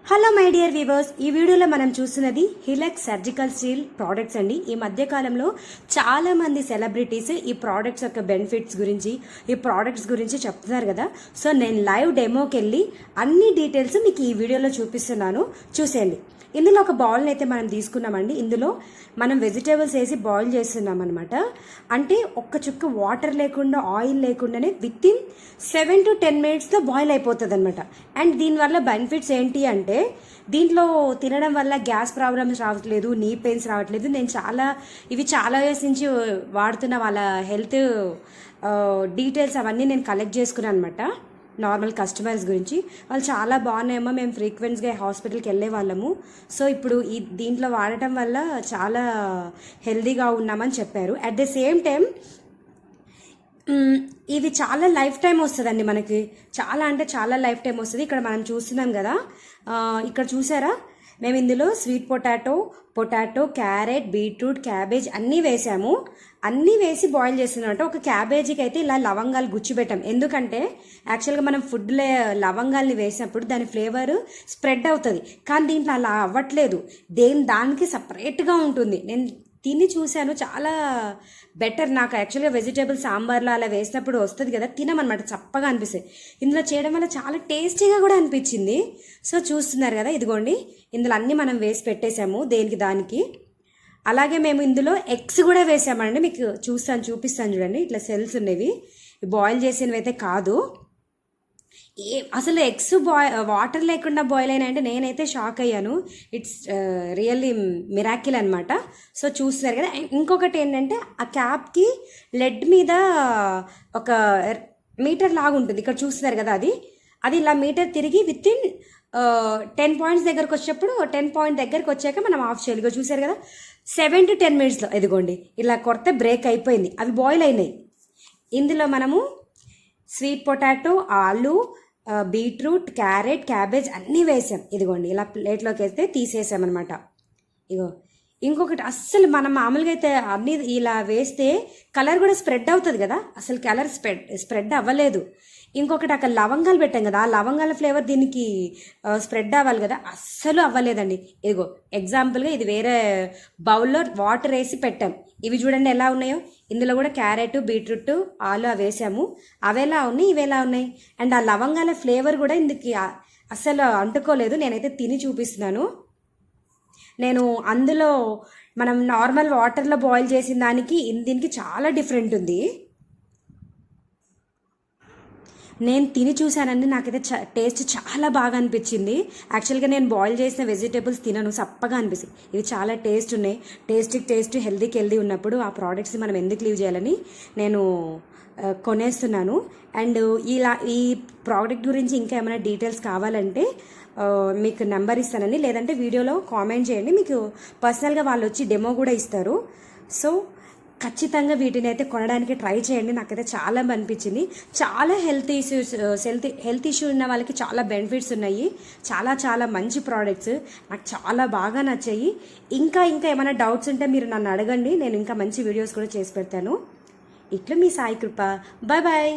Hello my dear viewers, ఈ వీడియోలో మనం చూస్తున్నది హిలెక్స్ సర్జికల్ స్టీల్ ప్రోడక్ట్స్ అండి. ఈ మధ్య కాలంలో చాలా మంది సెలబ్రిటీస్ ఈ ప్రోడక్ట్స్ యొక్క బెనిఫిట్స్ గురించి, ఈ ప్రోడక్ట్స్ గురించి చెప్తున్నారు కదా. సో నేను లైవ్ డెమోకి వెళ్ళి అన్ని డీటెయిల్స్ మీకు ఈ వీడియోలో చూపిస్తున్నాను, చూసేయండి. ఇందులో ఒక బౌల్ని అయితే మనం తీసుకున్నామండి. ఇందులో మనం వెజిటేబుల్స్ వేసి బాయిల్ చేస్తున్నాం అనమాట. అంటే ఒక్క చుక్క వాటర్ లేకుండా, ఆయిల్ లేకుండానే విత్ ఇన్ 7 to 10 minutesలో బాయిల్ అయిపోతుంది అనమాట. అండ్ దీనివల్ల బెనిఫిట్స్ ఏంటి అంటే, దీంట్లో తినడం వల్ల గ్యాస్ ప్రాబ్లమ్స్ రావట్లేదు, నీ పెయిన్స్ రావట్లేదు. నేను ఇవి చాలా ఇయర్స్ నుంచి వాడుతున్న వాళ్ళ హెల్త్ డీటెయిల్స్ అవన్నీ నేను కలెక్ట్ చేసుకున్నాను అనమాట. నార్మల్ కస్టమర్స్ గురించి వాళ్ళు చాలా బాగున్నాయమ్మా, మేము ఫ్రీక్వెంట్గా హాస్పిటల్కి వెళ్ళే వాళ్ళము, సో ఇప్పుడు దీంట్లో వాడటం వల్ల చాలా హెల్దీగా ఉన్నామని చెప్పారు. అట్ ద సేమ్ టైం ఇవి చాలా లైఫ్ టైం వస్తుందండి మనకి, చాలా అంటే చాలా లైఫ్ టైం వస్తుంది. ఇక్కడ మనం చూస్తున్నాం కదా, ఇక్కడ చూసారా, మేము ఇందులో sweet potato, carrot, beetroot, cabbage అన్నీ వేసాము. అన్నీ వేసి బాయిల్ చేస్తున్నామంటే ఒక క్యాబేజీకి అయితే ఇలా లవంగాలు గుచ్చిపెట్టాం. ఎందుకంటే యాక్చువల్గా మనం ఫుడ్లో లవంగాల్ని వేసినప్పుడు దాని ఫ్లేవర్ స్ప్రెడ్ అవుతుంది, కానీ దీంట్లో అలా అవ్వట్లేదు. దానికి సపరేట్గా ఉంటుంది. నేను తిని చూశాను, చాలా బెటర్. నాకు యాక్చువల్గా వెజిటేబుల్ సాంబార్లో అలా వేసినప్పుడు వస్తుంది కదా, తినమనమాట, చప్పగా అనిపిస్తుంది. ఇందులో చేయడం వల్ల చాలా టేస్టీగా కూడా అనిపించింది. సో చూస్తున్నారు కదా, ఇదిగోండి, ఇందులో అన్నీ మనం వేసి పెట్టేశాము దేనికి దానికి. అలాగే మేము ఇందులో ఎగ్స్ కూడా వేసామండి, మీకు చూపిస్తాను చూడండి. ఇట్లా సెల్స్ ఉన్నవి, బాయిల్ చేసినవి అయితే కాదు. అసలు ఎగ్స్ వాటర్ లేకుండా బాయిల్ అయినా అంటే నేనైతే షాక్ అయ్యాను. ఇట్స్ రియల్లీ మిరాకిల్ అనమాట. సో చూస్తున్నారు కదా. ఇంకొకటి ఏంటంటే, ఆ క్యాప్కి లెడ్ మీద ఒక మీటర్ లాగా ఉంటుంది, ఇక్కడ చూస్తున్నారు కదా, అది ఇలా మీటర్ తిరిగి విత్ ఇన్ 10 points దగ్గరకు వచ్చేటప్పుడు 10 point దగ్గరకు వచ్చాక మనం ఆఫ్ చేయాలి. ఇక చూసారు కదా, 7 to 10 minutesలో ఇదిగోండి ఇలా కొడితే బ్రేక్ అయిపోయింది, అవి బాయిల్ అయినాయి. ఇందులో మనము స్వీట్ పొటాటో, ఆలు, బీట్రూట్, క్యారెట్, క్యాబేజ్ అన్నీ వేసాం. ఇదిగోండి ఇలా ప్లేట్లోకి వేస్తే తీసేసామన్నమాట. ఇగో ఇంకొకటి, అస్సలు మనం మామూలుగా అయితే అన్నీ ఇలా వేస్తే కలర్ కూడా స్ప్రెడ్ అవుతుంది కదా, అసలు కలర్ స్ప్రెడ్ అవ్వలేదు. ఇంకొకటి అక్కడ లవంగాలు పెట్టాం కదా, ఆ లవంగాల ఫ్లేవర్ దీనికి స్ప్రెడ్ అవ్వాలి కదా, అస్సలు అవ్వలేదండి. ఇదిగో ఎగ్జాంపుల్గా ఇది వేరే బౌల్లో వాటర్ వేసి పెట్టాం. ఇవి చూడండి ఎలా ఉన్నాయో. ఇందులో కూడా క్యారెట్, బీట్రూట్, ఆలు అవి వేసాము, అవి ఎలా ఉన్నాయి, ఇవి ఎలా ఉన్నాయి. అండ్ ఆ లవంగాల ఫ్లేవర్ కూడా ఇందుకు అస్సలు అంటుకోలేదు. నేనైతే తిని చూపిస్తున్నాను. నేను అందులో మనం నార్మల్ వాటర్లో బాయిల్ చేసిన దానికి దీనికి చాలా డిఫరెంట్ ఉంది. నేను తిని చూశానండి, నాకైతే టేస్ట్ చాలా బాగా అనిపించింది. యాక్చువల్గా నేను బాయిల్ చేసిన వెజిటేబుల్స్ తినను, సప్పగా అనిపిస్తుంది. ఇవి చాలా టేస్ట్ ఉన్నాయి. టేస్ట్ హెల్దీ ఉన్నప్పుడు ఆ ప్రోడక్ట్స్ని మనం ఎందుకు లీవ్ చేయాలని నేను కొనేస్తున్నాను. అండ్ ఈ ప్రోడక్ట్ గురించి ఇంకా ఏమైనా డీటెయిల్స్ కావాలంటే మీకు నెంబర్ ఇస్తానండి, లేదంటే వీడియోలో కామెంట్ చేయండి, మీకు పర్సనల్గా వాళ్ళు వచ్చి డెమో కూడా ఇస్తారు. సో ఖచ్చితంగా వీటిని అయితే కొనడానికి ట్రై చేయండి. నాకైతే చాలా అనిపించింది. చాలా హెల్త్ ఇష్యూ ఉన్న వాళ్ళకి చాలా బెనిఫిట్స్ ఉన్నాయి. చాలా మంచి ప్రోడక్ట్స్, నాకు చాలా బాగా నచ్చాయి. ఇంకా ఏమైనా డౌట్స్ ఉంటే మీరు నన్ను అడగండి, నేను ఇంకా మంచి వీడియోస్ కూడా చేసి పెడతాను. ఇట్లా మీ సాయి కృప. బాయ్.